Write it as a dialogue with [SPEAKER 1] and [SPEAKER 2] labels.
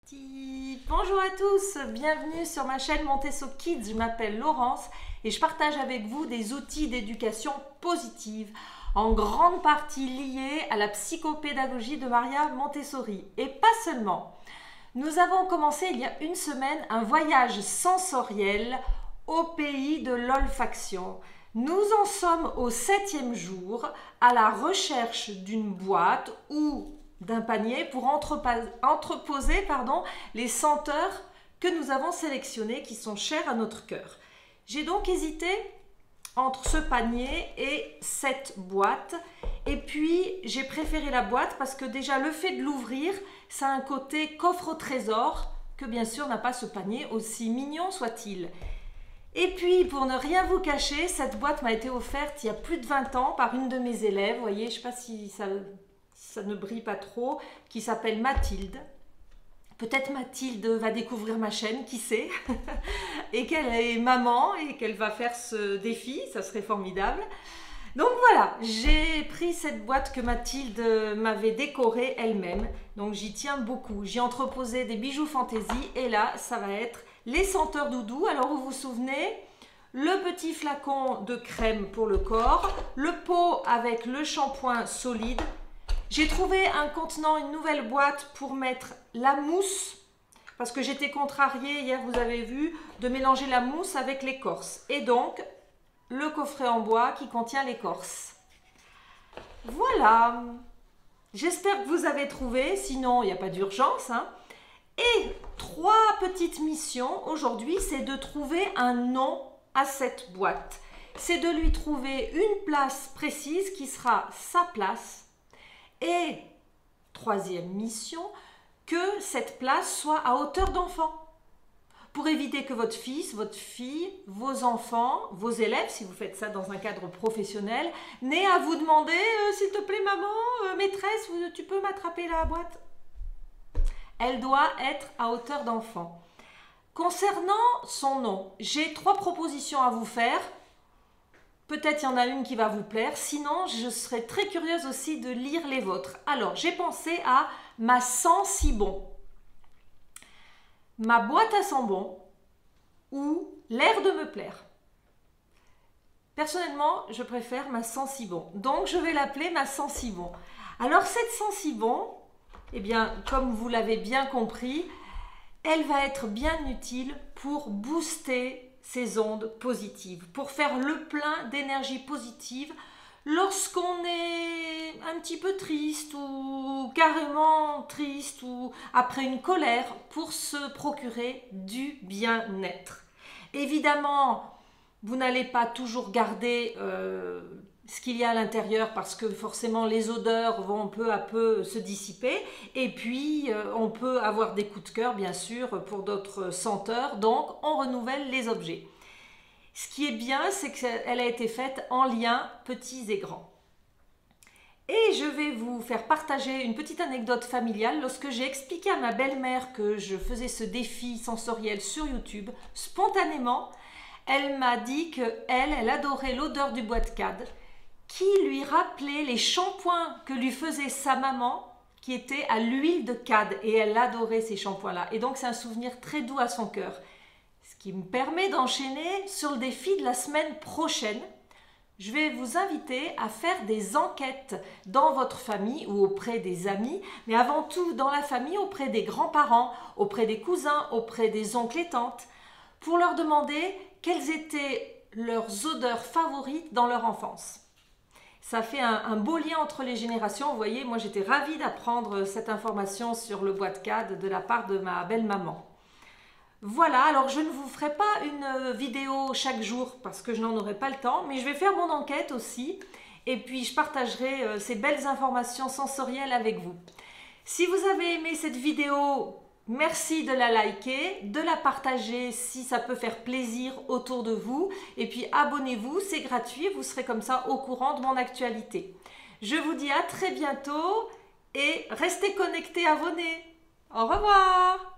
[SPEAKER 1] Bonjour à tous, bienvenue sur ma chaîne Montessori Kids. Je m'appelle Laurence et je partage avec vous des outils d'éducation positive, en grande partie liés à la psychopédagogie de Maria Montessori. Et pas seulement. Nous avons commencé il y a une semaine un voyage sensoriel au pays de l'olfaction. Nous en sommes au 7e jour à la recherche d'une boîte ou d'un panier pour entreposer les senteurs que nous avons sélectionnées qui sont chères à notre cœur. J'ai donc hésité entre ce panier et cette boîte, et puis j'ai préféré la boîte parce que déjà le fait de l'ouvrir, ça a un côté coffre au trésor que bien sûr n'a pas ce panier, aussi mignon soit-il. Et puis, pour ne rien vous cacher, cette boîte m'a été offerte il y a plus de 20 ans par une de mes élèves. Vous voyez, je ne sais pas si ça ne brille pas trop, qui s'appelle Mathilde. Peut-être Mathilde va découvrir ma chaîne, qui sait, et qu'elle est maman et qu'elle va faire ce défi, ça serait formidable. Donc voilà, j'ai pris cette boîte que Mathilde m'avait décorée elle-même, donc j'y tiens beaucoup. J'ai entreposé des bijoux fantaisie et là, ça va être les senteurs doudou. Alors vous vous souvenez, le petit flacon de crème pour le corps, le pot avec le shampoing solide. J'ai trouvé un contenant, une nouvelle boîte pour mettre la mousse, parce que j'étais contrariée, hier vous avez vu, de mélanger la mousse avec l'écorce. Et donc, le coffret en bois qui contient l'écorce. Voilà, j'espère que vous avez trouvé, sinon il n'y a pas d'urgence. Et 3 petites missions aujourd'hui, c'est de trouver un nom à cette boîte. C'est de lui trouver une place précise qui sera sa place. Et 3e mission, que cette place soit à hauteur d'enfant. Pour éviter que votre fils, votre fille, vos enfants, vos élèves, si vous faites ça dans un cadre professionnel, n'aient à vous demander s'il te plaît maman, maîtresse, tu peux m'attraper la boîte? Elle doit être à hauteur d'enfant. Concernant son nom, j'ai 3 propositions à vous faire. Peut-être il y en a une qui va vous plaire, sinon je serais très curieuse aussi de lire les vôtres. Alors, j'ai pensé à ma sensibon, ma boîte à sambon ou l'air de me plaire. Personnellement, je préfère ma sensibon, donc je vais l'appeler ma sensibon. Alors cette sensibon, eh bien, comme vous l'avez bien compris, elle va être bien utile pour booster ces ondes positives, pour faire le plein d'énergie positive lorsqu'on est un petit peu triste ou carrément triste ou après une colère, pour se procurer du bien-être. Évidemment, vous n'allez pas toujours garder ce qu'il y a à l'intérieur parce que forcément les odeurs vont peu à peu se dissiper, et puis on peut avoir des coups de cœur bien sûr pour d'autres senteurs, donc on renouvelle les objets. Ce qui est bien, c'est qu'elle a été faite en liens petits et grands. Et je vais vous faire partager une petite anecdote familiale. Lorsque j'ai expliqué à ma belle-mère que je faisais ce défi sensoriel sur YouTube, spontanément, elle m'a dit qu'elle adorait l'odeur du bois de cade, qui lui rappelait les shampoings que lui faisait sa maman, qui étaient à l'huile de cade, et elle adorait ces shampoings-là. Et donc c'est un souvenir très doux à son cœur. Ce qui me permet d'enchaîner sur le défi de la semaine prochaine. Je vais vous inviter à faire des enquêtes dans votre famille ou auprès des amis, mais avant tout dans la famille, auprès des grands-parents, auprès des cousins, auprès des oncles et tantes, pour leur demander quelles étaient leurs odeurs favorites dans leur enfance. Ça fait un beau lien entre les générations. Vous voyez, moi j'étais ravie d'apprendre cette information sur le bois de cade de la part de ma belle-maman. Voilà, alors je ne vous ferai pas une vidéo chaque jour parce que je n'en aurai pas le temps, mais je vais faire mon enquête aussi et puis je partagerai ces belles informations sensorielles avec vous. Si vous avez aimé cette vidéo, merci de la liker, de la partager si ça peut faire plaisir autour de vous. Et puis abonnez-vous, c'est gratuit, vous serez comme ça au courant de mon actualité. Je vous dis à très bientôt et restez connectés, abonnés. Au revoir!